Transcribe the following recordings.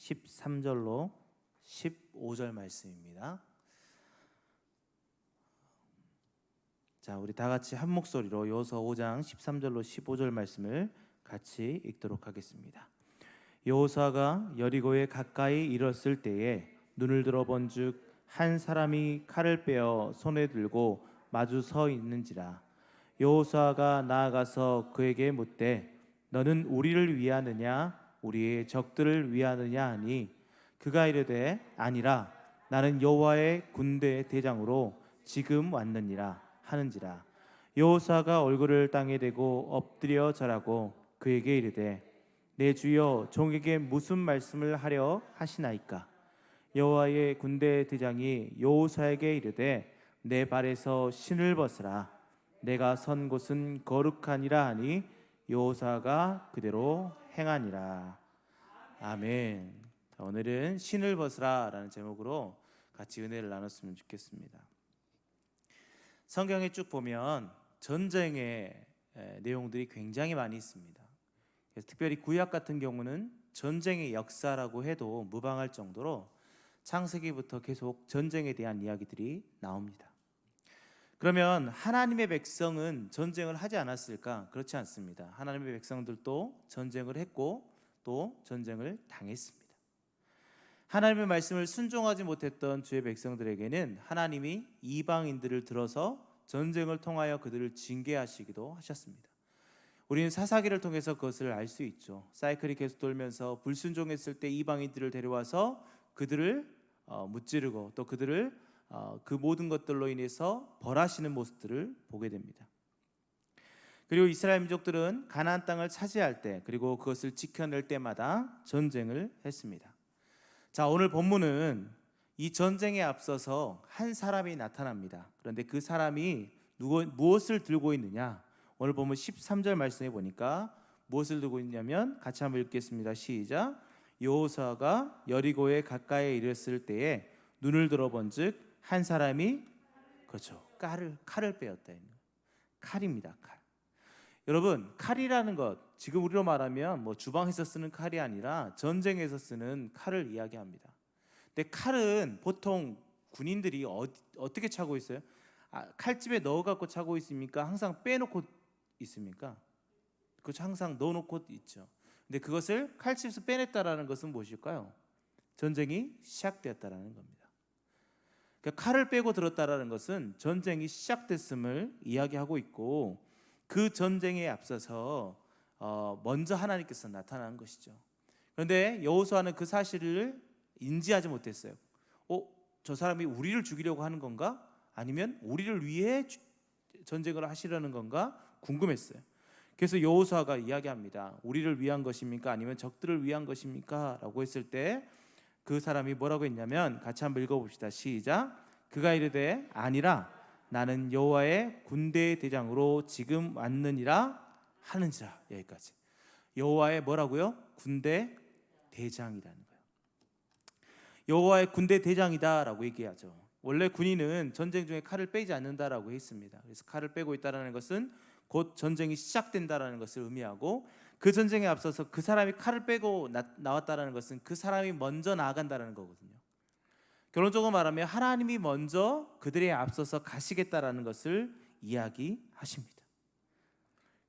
13절로 15절 말씀입니다. 자, 우리 다 같이 한 목소리로 여호수아 5장 13절로 15절 말씀을 같이 읽도록 하겠습니다. 여호수아가 여리고에 가까이 이르렀을 때에 눈을 들어 본즉 한 사람이 칼을 빼어 손에 들고 마주 서 있는지라. 여호수아가 나아가서 그에게 묻되 너는 우리를 위하느냐 우리의 적들을 위하느냐 하니 그가 이르되 아니라 나는 여호와의 군대 대장으로 지금 왔느니라 하는지라. 여호수아가 얼굴을 땅에 대고 엎드려 절하고 그에게 이르되 내 주여 종에게 무슨 말씀을 하려 하시나이까. 여호와의 군대 대장이 여호수아에게 이르되 내 발에서 신을 벗으라. 내가 선 곳은 거룩하니라 하니 여호수아가 그대로 행하니라. 아멘. 자, 오늘은 신을 벗으라 라는 제목으로 같이 은혜를 나눴으면 좋겠습니다. 성경에 쭉 보면 전쟁의 내용들이 굉장히 많이 있습니다. 그래서 특별히 구약 같은 경우는 전쟁의 역사라고 해도 무방할 정도로 창세기부터 계속 전쟁에 대한 이야기들이 나옵니다. 그러면 하나님의 백성은 전쟁을 하지 않았을까? 그렇지 않습니다. 하나님의 백성들도 전쟁을 했고 또 전쟁을 당했습니다. 하나님의 말씀을 순종하지 못했던 주의 백성들에게는 하나님이 이방인들을 들어서 전쟁을 통하여 그들을 징계하시기도 하셨습니다. 우리는 사사기를 통해서 그것을 알 수 있죠. 사이클이 계속 돌면서 불순종했을 때 이방인들을 데려와서 그들을 무찌르고 또 그들을 그 모든 것들로 인해서 벌하시는 모습들을 보게 됩니다. 그리고 이스라엘 민족들은 가나안 땅을 차지할 때 그리고 그것을 지켜낼 때마다 전쟁을 했습니다. 자, 오늘 본문은 이 전쟁에 앞서서 한 사람이 나타납니다. 그런데 그 사람이 무엇을 들고 있느냐? 오늘 본문 13절 말씀해 보니까 무엇을 들고 있냐면 같이 한번 읽겠습니다. 시작. 여호수아가 여리고에 가까이 이르렀을 때에 눈을 들어본즉 한 사람이 그렇죠. 칼을 빼었다. 칼입니다. 칼. 여러분, 칼이라는 것 지금 우리로 말하면 뭐 주방에서 쓰는 칼이 아니라 전쟁에서 쓰는 칼을 이야기합니다. 근데 칼은 보통 군인들이 어떻게 차고 있어요? 칼집에 넣어갖고 차고 있습니까? 항상 빼놓고 있습니까? 그렇죠. 항상 넣어놓고 있죠. 근데 그것을 칼집에서 빼냈다라는 것은 무엇일까요? 전쟁이 시작되었다라는 겁니다. 그러니까 칼을 빼고 들었다라는 것은 전쟁이 시작됐음을 이야기하고 있고 그 전쟁에 앞서서 먼저 하나님께서 나타난 것이죠. 그런데 여호수아는 그 사실을 인지하지 못했어요. 저 사람이 우리를 죽이려고 하는 건가? 아니면 우리를 위해 전쟁을 하시려는 건가? 궁금했어요. 그래서 여호수아가 이야기합니다. 우리를 위한 것입니까? 아니면 적들을 위한 것입니까? 라고 했을 때 그 사람이 뭐라고 했냐면 같이 한번 읽어봅시다. 시작. 그가 이르되 아니라 나는 여호와의 군대 대장으로 지금 왔느니라 하는지라. 여기까지. 여호와의 뭐라고요? 군대 대장이라는 거예요. 여호와의 군대 대장이다라고 얘기하죠. 원래 군인은 전쟁 중에 칼을 빼지 않는다라고 했습니다. 그래서 칼을 빼고 있다라는 것은 곧 전쟁이 시작된다라는 것을 의미하고 그 전쟁에 앞서서 그 사람이 칼을 빼고 나왔다라는 것은 그 사람이 먼저 나아간다라는 거거든요. 결론적으로 말하면 하나님이 먼저 그들에 앞서서 가시겠다라는 것을 이야기하십니다.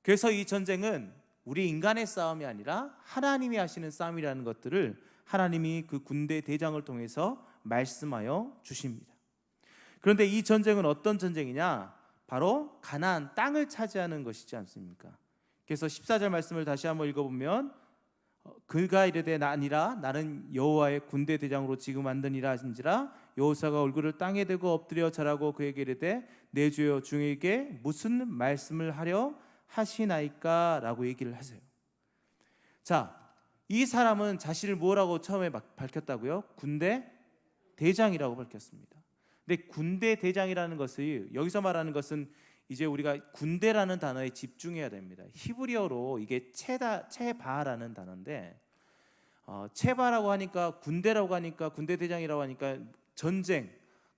그래서 이 전쟁은 우리 인간의 싸움이 아니라 하나님이 하시는 싸움이라는 것들을 하나님이 그 군대 대장을 통해서 말씀하여 주십니다. 그런데 이 전쟁은 어떤 전쟁이냐? 바로 가나안 땅을 차지하는 것이지 않습니까? 그래서 14절 말씀을 다시 한번 읽어보면 그가 이르되 아니라 나는 여호와의 군대 대장으로 지금 왔느니라 하신지라. 여호수아가 얼굴을 땅에 대고 엎드려 절하고 그에게 이르되 내 주여 중에게 무슨 말씀을 하려 하시나이까? 라고 얘기를 하세요. 자, 이 사람은 자신을 뭐라고 처음에 밝혔다고요? 군대 대장이라고 밝혔습니다. 근데 군대 대장이라는 것이 여기서 말하는 것은 이제 우리가 군대라는 단어에 집중해야 됩니다. 히브리어로 이게 체바라는 단어인데 체바라고 하니까 군대라고 하니까 군대 대장이라고 하니까 전쟁,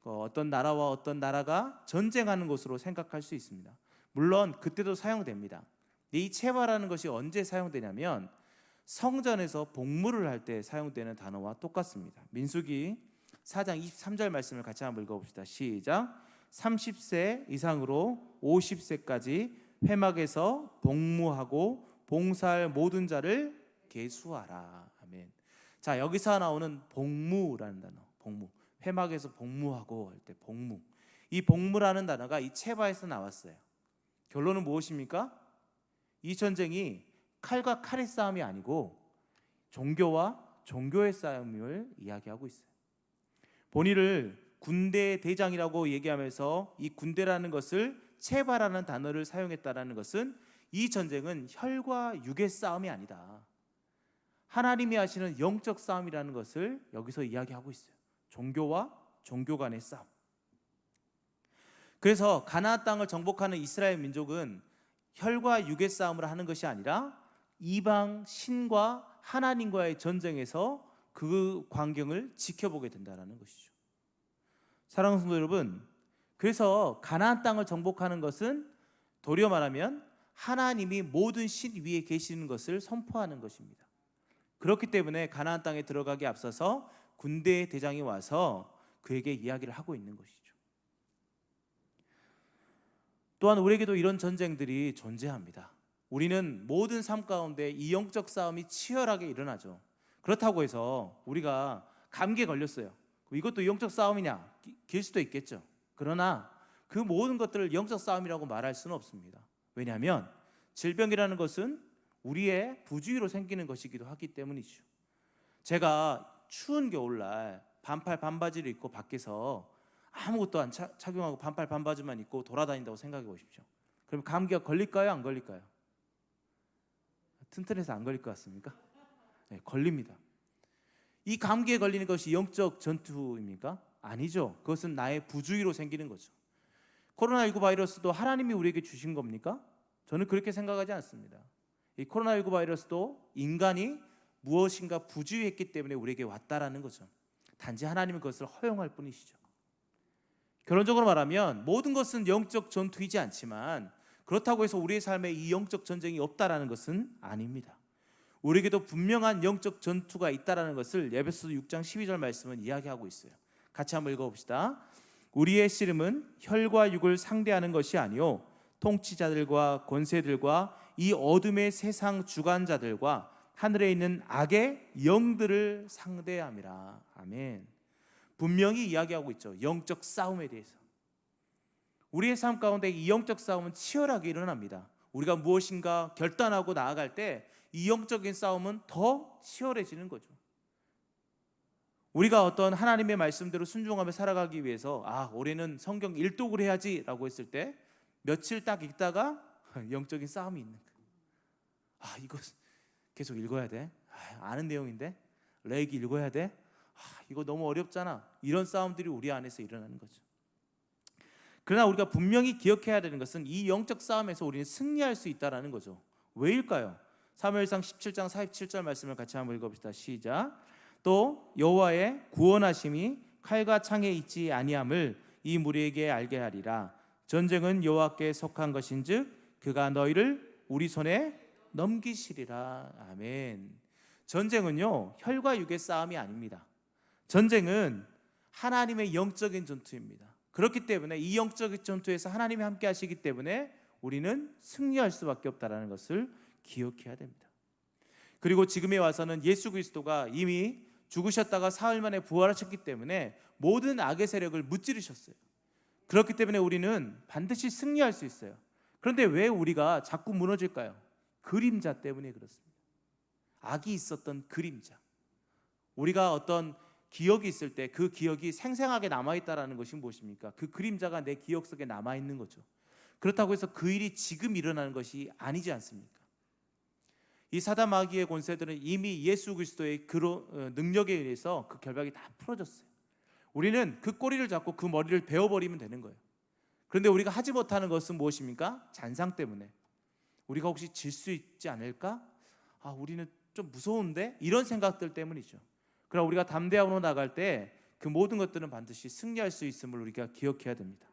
어떤 나라와 어떤 나라가 전쟁하는 것으로 생각할 수 있습니다. 물론 그때도 사용됩니다. 이 체바라는 것이 언제 사용되냐면 성전에서 복무를 할 때 사용되는 단어와 똑같습니다. 민수기 4장 23절 말씀을 같이 한번 읽어봅시다. 시작. 30세 이상으로 50세까지 회막에서 복무하고 봉사할 모든 자를 계수하라. 아멘. 자, 여기서 나오는 복무라는 단어, 복무. 회막에서 복무하고 할 때 복무. 이 복무라는 단어가 이 체바에서 나왔어요. 결론은 무엇입니까? 이 전쟁이 칼과 칼의 싸움이 아니고 종교와 종교의 싸움을 이야기하고 있어요. 본인을 군대 대장이라고 얘기하면서 이 군대라는 것을 체바라는 단어를 사용했다라는 것은 이 전쟁은 혈과 육의 싸움이 아니다. 하나님이 하시는 영적 싸움이라는 것을 여기서 이야기하고 있어요. 종교와 종교 간의 싸움. 그래서 가나안 땅을 정복하는 이스라엘 민족은 혈과 육의 싸움을 하는 것이 아니라 이방 신과 하나님과의 전쟁에서 그 광경을 지켜보게 된다는 것이죠. 사랑하는 성도 여러분, 그래서 가나안 땅을 정복하는 것은 도리어 말하면 하나님이 모든 신 위에 계시는 것을 선포하는 것입니다. 그렇기 때문에 가나안 땅에 들어가기 앞서서 군대 대장이 와서 그에게 이야기를 하고 있는 것이죠. 또한 우리에게도 이런 전쟁들이 존재합니다. 우리는 모든 삶 가운데 이 영적 싸움이 치열하게 일어나죠. 그렇다고 해서 우리가 감기에 걸렸어요. 이것도 영적 싸움이냐? 길 수도 있겠죠. 그러나 그 모든 것들을 영적 싸움이라고 말할 수는 없습니다. 왜냐하면 질병이라는 것은 우리의 부주의로 생기는 것이기도 하기 때문이죠. 제가 추운 겨울날 반팔 반바지를 입고 밖에서 아무것도 안 착용하고 반팔 반바지만 입고 돌아다닌다고 생각해 보십시오. 그럼 감기가 걸릴까요? 안 걸릴까요? 튼튼해서 안 걸릴 것 같습니까? 네, 걸립니다. 이 감기에 걸리는 것이 영적 전투입니까? 아니죠. 그것은 나의 부주의로 생기는 거죠. 코로나19 바이러스도 하나님이 우리에게 주신 겁니까? 저는 그렇게 생각하지 않습니다. 이 코로나19 바이러스도 인간이 무엇인가 부주의했기 때문에 우리에게 왔다라는 거죠. 단지 하나님은 그것을 허용할 뿐이시죠. 결론적으로 말하면 모든 것은 영적 전투이지 않지만 그렇다고 해서 우리의 삶에 이 영적 전쟁이 없다라는 것은 아닙니다. 우리에게도 분명한 영적 전투가 있다라는 것을 에베소서 6장 12절 말씀은 이야기하고 있어요. 같이 한번 읽어봅시다. 우리의 씨름은 혈과 육을 상대하는 것이 아니요 통치자들과 권세들과 이 어둠의 세상 주관자들과 하늘에 있는 악의 영들을 상대함이라. 아멘. 분명히 이야기하고 있죠. 영적 싸움에 대해서. 우리의 삶 가운데 이 영적 싸움은 치열하게 일어납니다. 우리가 무엇인가 결단하고 나아갈 때 이 영적인 싸움은 더 치열해지는 거죠. 우리가 어떤 하나님의 말씀대로 순종하며 살아가기 위해서 올해는 성경 일독을 해야지 라고 했을 때 며칠 딱 읽다가 영적인 싸움이 있는 거예요. 이거 계속 읽어야 돼. 아는 내용인데 레이기 읽어야 돼. 이거 너무 어렵잖아. 이런 싸움들이 우리 안에서 일어나는 거죠. 그러나 우리가 분명히 기억해야 되는 것은 이 영적 싸움에서 우리는 승리할 수 있다는 거죠. 왜일까요? 사무엘상 17장 47절 말씀을 같이 한번 읽어봅시다. 시작. 또 여호와의 구원하심이 칼과 창에 있지 아니함을 이 무리에게 알게 하리라. 전쟁은 여호와께 속한 것인즉 그가 너희를 우리 손에 넘기시리라. 아멘. 전쟁은요 혈과 육의 싸움이 아닙니다. 전쟁은 하나님의 영적인 전투입니다. 그렇기 때문에 이 영적인 전투에서 하나님이 함께 하시기 때문에 우리는 승리할 수밖에 없다는 것을 기억해야 됩니다. 그리고 지금에 와서는 예수 그리스도가 이미 죽으셨다가 사흘 만에 부활하셨기 때문에 모든 악의 세력을 무찌르셨어요. 그렇기 때문에 우리는 반드시 승리할 수 있어요. 그런데 왜 우리가 자꾸 무너질까요? 그림자 때문에 그렇습니다. 악이 있었던 그림자. 우리가 어떤 기억이 있을 때 그 기억이 생생하게 남아있다는 것이 무엇입니까? 그 그림자가 내 기억 속에 남아있는 거죠. 그렇다고 해서 그 일이 지금 일어나는 것이 아니지 않습니까? 이 사단 마귀의 권세들은 이미 예수 그리스도의 능력에 의해서 그 결박이 다 풀어졌어요. 우리는 그 꼬리를 잡고 그 머리를 베어버리면 되는 거예요. 그런데 우리가 하지 못하는 것은 무엇입니까? 잔상 때문에. 우리가 혹시 질 수 있지 않을까? 우리는 좀 무서운데? 이런 생각들 때문이죠. 그러나 우리가 담대함으로 나갈 때 그 모든 것들은 반드시 승리할 수 있음을 우리가 기억해야 됩니다.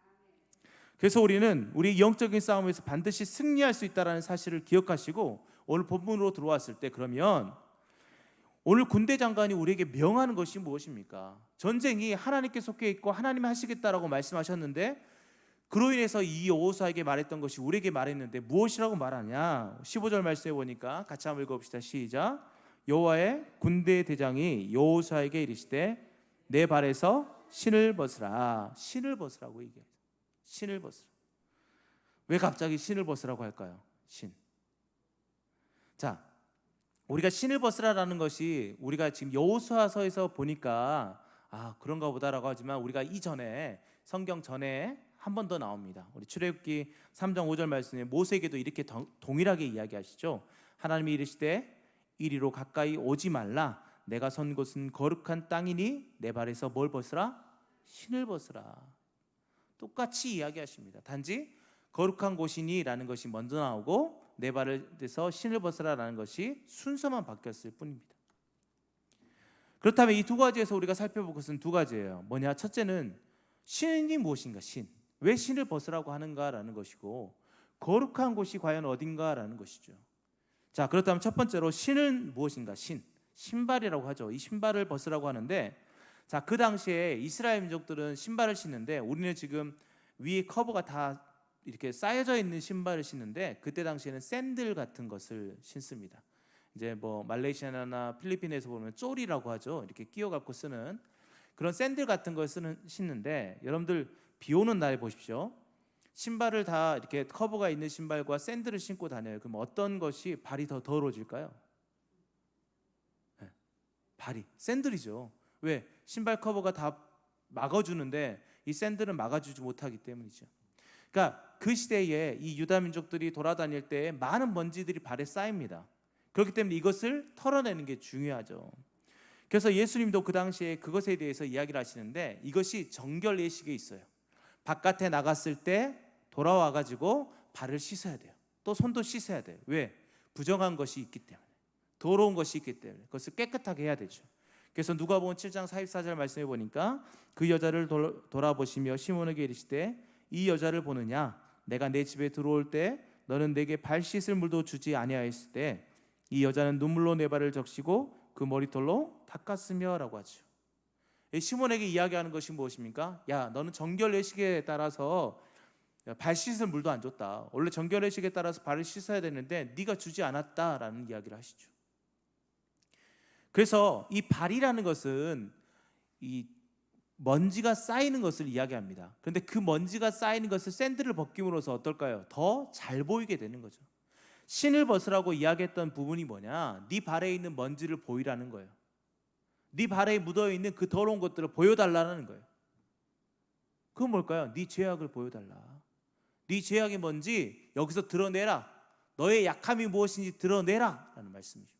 그래서 우리는 우리 영적인 싸움에서 반드시 승리할 수 있다는 사실을 기억하시고 오늘 본문으로 들어왔을 때 그러면 오늘 군대 장관이 우리에게 명하는 것이 무엇입니까? 전쟁이 하나님께 속해 있고 하나님이 하시겠다라고 말씀하셨는데, 그로 인해서 이 여호수아에게 말했던 것이 우리에게 말했는데 무엇이라고 말하냐? 15절 말씀해 보니까 같이 한번 읽어봅시다. 시작. 여호와의 군대 대장이 여호수아에게 이르시되 내 발에서 신을 벗으라. 신을 벗으라고 얘기해요. 신을 벗으라. 왜 갑자기 신을 벗으라고 할까요? 신. 자, 우리가 신을 벗으라라는 것이 우리가 지금 여호수아서에서 보니까 그런가 보다라고 하지만, 우리가 이전에 성경 전에 한 번 더 나옵니다. 우리 출애굽기 3장 5절 말씀에 모세에게도 이렇게 동일하게 이야기하시죠. 하나님이 이르시되 이리로 가까이 오지 말라. 내가 선 곳은 거룩한 땅이니 내 발에서 뭘 벗으라? 신을 벗으라. 똑같이 이야기하십니다. 단지 거룩한 곳이니라는 것이 먼저 나오고 내 발에서 신을 벗으라라는 것이 순서만 바뀌었을 뿐입니다. 그렇다면 이 두 가지에서 우리가 살펴볼 것은 두 가지예요. 뭐냐? 첫째는 신이 무엇인가? 신. 왜 신을 벗으라고 하는가라는 것이고, 거룩한 곳이 과연 어딘가라는 것이죠. 자, 그렇다면 첫 번째로 신은 무엇인가? 신. 신발이라고 하죠. 이 신발을 벗으라고 하는데, 자, 그 당시에 이스라엘 민족들은 신발을 신는데, 우리는 지금 위에 커버가 다 이렇게 쌓여져 있는 신발을 신는데, 그때 당시에는 샌들 같은 것을 신습니다. 이제 뭐 말레이시아나 필리핀에서 보면 쫄이라고 하죠. 이렇게 끼워 갖고 쓰는 그런 샌들 같은 걸 신는데, 여러분들 비 오는 날에 보십시오. 신발을 다 이렇게 커버가 있는 신발과 샌들을 신고 다녀요. 그럼 어떤 것이 발이 더 더러워질까요? 네, 발이 샌들이죠. 왜? 신발 커버가 다 막아주는데 이 샌들은 막아주지 못하기 때문이죠. 그러니까 그 시대에 이 유다 민족들이 돌아다닐 때 많은 먼지들이 발에 쌓입니다. 그렇기 때문에 이것을 털어내는 게 중요하죠. 그래서 예수님도 그 당시에 그것에 대해서 이야기를 하시는데, 이것이 정결 예식에 있어요. 바깥에 나갔을 때 돌아와가지고 발을 씻어야 돼요. 또 손도 씻어야 돼요. 왜? 부정한 것이 있기 때문에, 더러운 것이 있기 때문에 그것을 깨끗하게 해야 되죠. 그래서 누가복음 7장 44절 말씀해 보니까 그 여자를 돌아보시며 시몬에게 이르시되 이 여자를 보느냐? 내가 내 집에 들어올 때 너는 내게 발 씻을 물도 주지 아니하였을 때 이 여자는 눈물로 내 발을 적시고 그 머리털로 닦았으며 라고 하죠. 시몬에게 이야기하는 것이 무엇입니까? 야, 너는 정결례식에 따라서 발 씻을 물도 안 줬다. 원래 정결례식에 따라서 발을 씻어야 되는데 네가 주지 않았다라는 이야기를 하시죠. 그래서 이 발이라는 것은 이 먼지가 쌓이는 것을 이야기합니다. 그런데 그 먼지가 쌓이는 것을 샌들을 벗김으로써 어떨까요? 더 잘 보이게 되는 거죠. 신을 벗으라고 이야기했던 부분이 뭐냐? 네 발에 있는 먼지를 보이라는 거예요. 네 발에 묻어있는 그 더러운 것들을 보여달라는 거예요. 그건 뭘까요? 네 죄악을 보여달라. 네 죄악이 뭔지 여기서 드러내라. 너의 약함이 무엇인지 드러내라 라는 말씀이죠.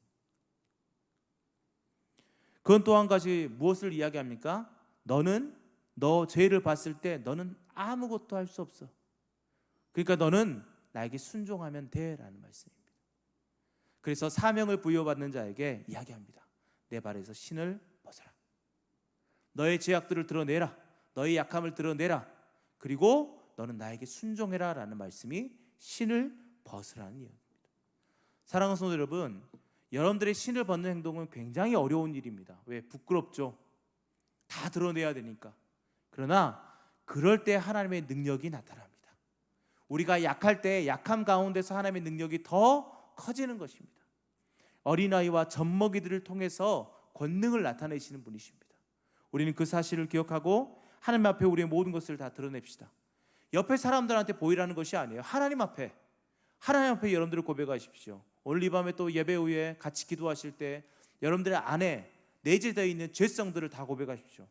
그건 또 한 가지 무엇을 이야기합니까? 너는 너 죄를 봤을 때 너는 아무것도 할 수 없어. 그러니까 너는 나에게 순종하면 돼라는 말씀입니다. 그래서 사명을 부여받는 자에게 이야기합니다. 내 발에서 신을 벗어라. 너의 죄악들을 드러내라. 너의 약함을 드러내라. 그리고 너는 나에게 순종해라 라는 말씀이 신을 벗으라는 이야기입니다. 사랑하는 성도 여러분, 여러분들의 신을 벗는 행동은 굉장히 어려운 일입니다. 왜? 부끄럽죠. 다 드러내야 되니까. 그러나 그럴 때 하나님의 능력이 나타납니다. 우리가 약할 때 약함 가운데서 하나님의 능력이 더 커지는 것입니다. 어린아이와 젖먹이들을 통해서 권능을 나타내시는 분이십니다. 우리는 그 사실을 기억하고 하나님 앞에 우리의 모든 것을 다 드러냅시다. 옆에 사람들한테 보이라는 것이 아니에요. 하나님 앞에 여러분들을 고백하십시오. 오늘 이 밤에 또 예배 후에 같이 기도하실 때 여러분들의 안에 내재되어 있는 죄성들을 다 고백하십시오.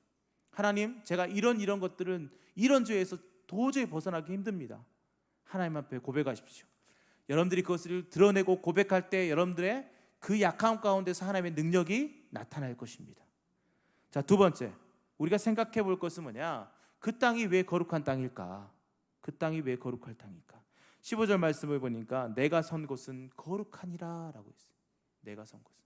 하나님, 제가 이런 것들은 이런 죄에서 도저히 벗어나기 힘듭니다. 하나님 앞에 고백하십시오. 여러분들이 그것을 드러내고 고백할 때 여러분들의 그 약함 가운데서 하나님의 능력이 나타날 것입니다. 자, 두 번째, 우리가 생각해 볼 것은 뭐냐? 그 땅이 왜 거룩한 땅일까? 그 땅이 왜 거룩할 땅일까? 15절 말씀을 보니까 내가 선 곳은 거룩하니라 라고 했어요. 내가 선 곳은.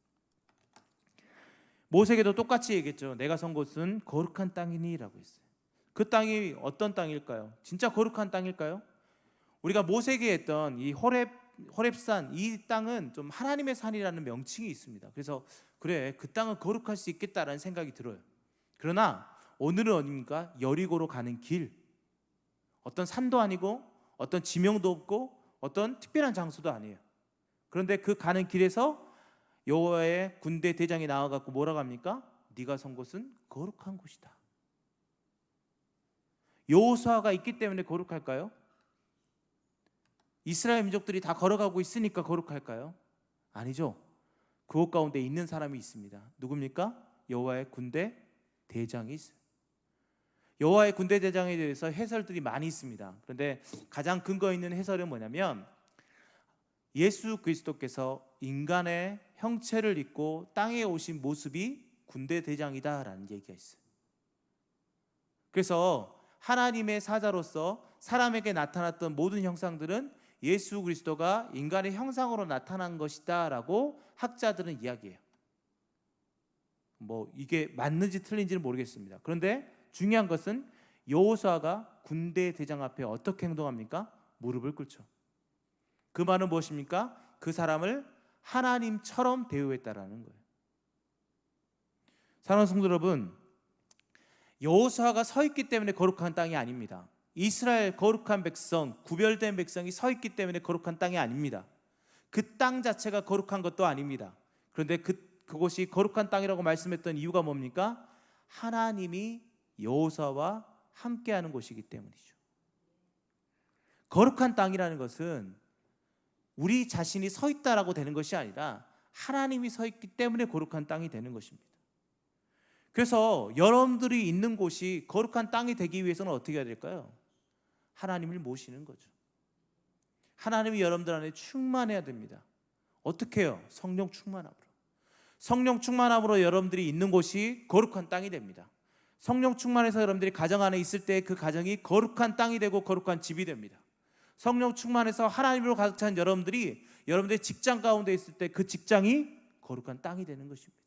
모세에게도 똑같이 얘기했죠. 내가 선 곳은 거룩한 땅이니 라고 했어요. 그 땅이 어떤 땅일까요? 진짜 거룩한 땅일까요? 우리가 모세에게 했던 이 호렙산, 이 땅은 좀 하나님의 산이라는 명칭이 있습니다. 그래서 그래, 그 땅은 거룩할 수 있겠다라는 생각이 들어요. 그러나 오늘은 어디입니까? 여리고로 가는 길, 어떤 산도 아니고 어떤 지명도 없고 어떤 특별한 장소도 아니에요. 그런데 그 가는 길에서 여호와의 군대 대장이 나와갖고 뭐라고 합니까? 네가 선 곳은 거룩한 곳이다. 여호수아가 있기 때문에 거룩할까요? 이스라엘 민족들이 다 걸어가고 있으니까 거룩할까요? 아니죠. 그곳 가운데 있는 사람이 있습니다. 누굽니까? 여호와의 군대 대장이 있어요. 여호와의 군대 대장에 대해서 해설들이 많이 있습니다. 그런데 가장 근거 있는 해설은 뭐냐면, 예수 그리스도께서 인간의 형체를 입고 땅에 오신 모습이 군대 대장이다라는 얘기가 있어요. 그래서 하나님의 사자로서 사람에게 나타났던 모든 형상들은 예수 그리스도가 인간의 형상으로 나타난 것이다라고 학자들은 이야기해요. 뭐 이게 맞는지 틀린지는 모르겠습니다. 그런데 중요한 것은 여호수아가 군대 대장 앞에 어떻게 행동합니까? 무릎을 꿇죠. 그 말은 무엇입니까? 그 사람을 하나님처럼 대우했다라는 거예요. 사랑하는 성도 여러분, 여호수아가 서 있기 때문에 거룩한 땅이 아닙니다. 이스라엘 거룩한 백성, 구별된 백성이 서 있기 때문에 거룩한 땅이 아닙니다. 그 땅 자체가 거룩한 것도 아닙니다. 그런데 그곳이 거룩한 땅이라고 말씀했던 이유가 뭡니까? 하나님이 여호수아와 함께하는 곳이기 때문이죠. 거룩한 땅이라는 것은 우리 자신이 서 있다라고 되는 것이 아니라 하나님이 서 있기 때문에 거룩한 땅이 되는 것입니다. 그래서 여러분들이 있는 곳이 거룩한 땅이 되기 위해서는 어떻게 해야 될까요? 하나님을 모시는 거죠. 하나님이 여러분들 안에 충만해야 됩니다. 어떻게 해요? 성령 충만함으로. 성령 충만함으로 여러분들이 있는 곳이 거룩한 땅이 됩니다. 성령 충만해서 여러분들이 가정 안에 있을 때 그 가정이 거룩한 땅이 되고 거룩한 집이 됩니다. 성령 충만해서 하나님으로 가득 찬 여러분들이 여러분들의 직장 가운데 있을 때 그 직장이 거룩한 땅이 되는 것입니다.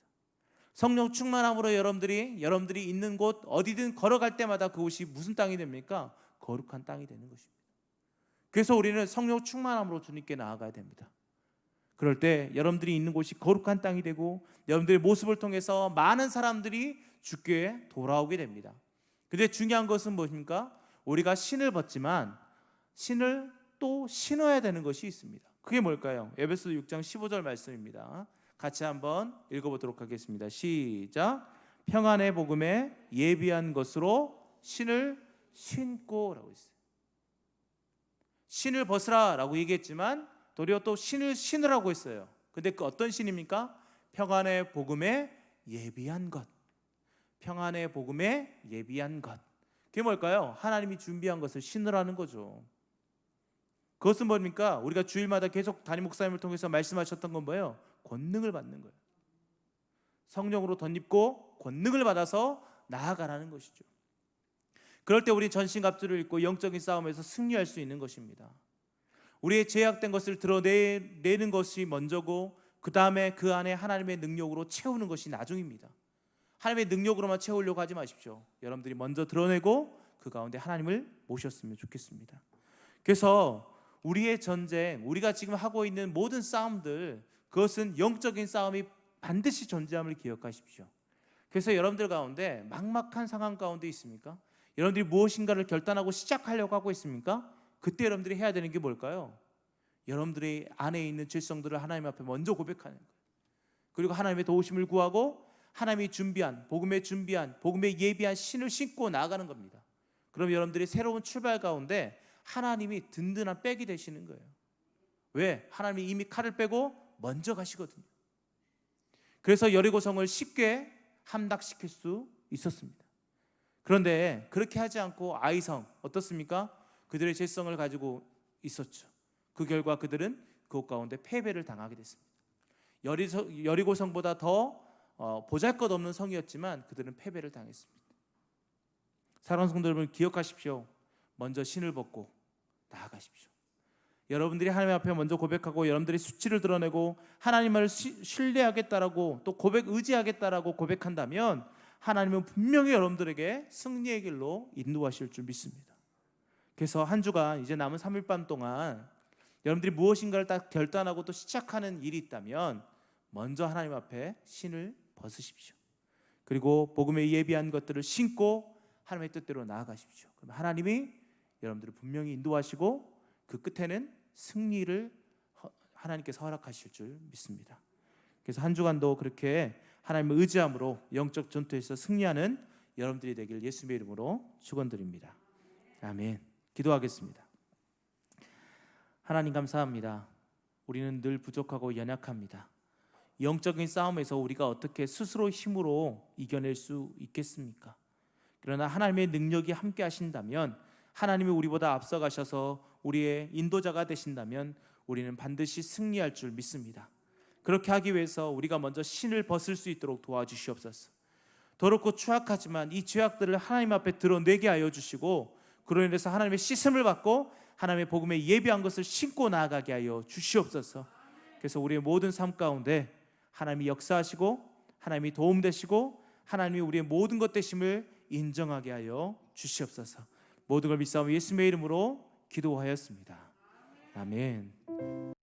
성령 충만함으로 여러분들이 있는 곳 어디든 걸어갈 때마다 그곳이 무슨 땅이 됩니까? 거룩한 땅이 되는 것입니다. 그래서 우리는 성령 충만함으로 주님께 나아가야 됩니다. 그럴 때 여러분들이 있는 곳이 거룩한 땅이 되고 여러분들의 모습을 통해서 많은 사람들이 주께 돌아오게 됩니다. 그런데 중요한 것은 무엇입니까? 우리가 신을 벗지만 신을 또 신어야 되는 것이 있습니다. 그게 뭘까요? 에베소 6장 15절 말씀입니다. 같이 한번 읽어보도록 하겠습니다. 시작. 평안의 복음에 예비한 것으로 신을 신고 라고 했어요. 신을 벗으라 라고 얘기했지만 도리어 또 신을 신으라고 했어요. 근데 그 어떤 신입니까? 평안의 복음에 예비한 것. 평안의 복음에 예비한 것. 그게 뭘까요? 하나님이 준비한 것을 신으라는 거죠. 그것은 뭡니까? 우리가 주일마다 계속 담임 목사님을 통해서 말씀하셨던 건 뭐예요? 권능을 받는 거예요. 성령으로 덧입고 권능을 받아서 나아가라는 것이죠. 그럴 때 우리 전신갑주를 입고 영적인 싸움에서 승리할 수 있는 것입니다. 우리의 죄악된 것을 드러내는 것이 먼저고 그 다음에 그 안에 하나님의 능력으로 채우는 것이 나중입니다. 하나님의 능력으로만 채우려고 하지 마십시오. 여러분들이 먼저 드러내고 그 가운데 하나님을 모셨으면 좋겠습니다. 그래서 우리의 전쟁, 우리가 지금 하고 있는 모든 싸움들, 그것은 영적인 싸움이 반드시 존재함을 기억하십시오. 그래서 여러분들 가운데 막막한 상황 가운데 있습니까? 여러분들이 무엇인가를 결단하고 시작하려고 하고 있습니까? 그때 여러분들이 해야 되는 게 뭘까요? 여러분들의 안에 있는 죄성들을 하나님 앞에 먼저 고백하는 거예요. 그리고 하나님의 도우심을 구하고 하나님이 준비한 복음에 예비한 신을 신고 나아가는 겁니다. 그럼 여러분들이 새로운 출발 가운데 하나님이 든든한 백이 되시는 거예요. 왜? 하나님이 이미 칼을 빼고 먼저 가시거든요. 그래서 여리고성을 쉽게 함락시킬 수 있었습니다. 그런데 그렇게 하지 않고 아이성 어떻습니까? 그들의 죄성을 가지고 있었죠. 그 결과 그들은 그곳 가운데 패배를 당하게 됐습니다. 여리고성보다 더 보잘것없는 성이었지만 그들은 패배를 당했습니다. 사랑하는 성도 여러분, 기억하십시오. 먼저 신을 벗고 나아가십시오. 여러분들이 하나님 앞에 먼저 고백하고 여러분들이 수치를 드러내고 하나님을 신뢰하겠다라고 또 의지하겠다라고 고백한다면 하나님은 분명히 여러분들에게 승리의 길로 인도하실 줄 믿습니다. 그래서 한 주간 이제 남은 3일 밤 동안 여러분들이 무엇인가를 딱 결단하고 또 시작하는 일이 있다면 먼저 하나님 앞에 신을 벗으십시오. 그리고 복음에 예비한 것들을 신고 하나님의 뜻대로 나아가십시오. 그럼 하나님이 여러분들을 분명히 인도하시고 그 끝에는 승리를 하나님께서 허락하실 줄 믿습니다. 그래서 한 주간도 그렇게 하나님을 의지함으로 영적 전투에서 승리하는 여러분들이 되길 예수님의 이름으로 축원드립니다. 아멘. 기도하겠습니다. 하나님 감사합니다. 우리는 늘 부족하고 연약합니다. 영적인 싸움에서 우리가 어떻게 스스로 힘으로 이겨낼 수 있겠습니까? 그러나 하나님의 능력이 함께 하신다면, 하나님이 우리보다 앞서가셔서 우리의 인도자가 되신다면 우리는 반드시 승리할 줄 믿습니다. 그렇게 하기 위해서 우리가 먼저 신을 벗을 수 있도록 도와주시옵소서. 더럽고 추악하지만 이 죄악들을 하나님 앞에 드러내게 하여 주시고, 그로 인해서 하나님의 씻음을 받고 하나님의 복음에 예비한 것을 신고 나아가게 하여 주시옵소서. 그래서 우리의 모든 삶 가운데 하나님이 역사하시고 하나님이 도움되시고 하나님이 우리의 모든 것 되심을 인정하게 하여 주시옵소서. 모든 걸 믿사오며 예수님의 이름으로 기도하였습니다. 아멘.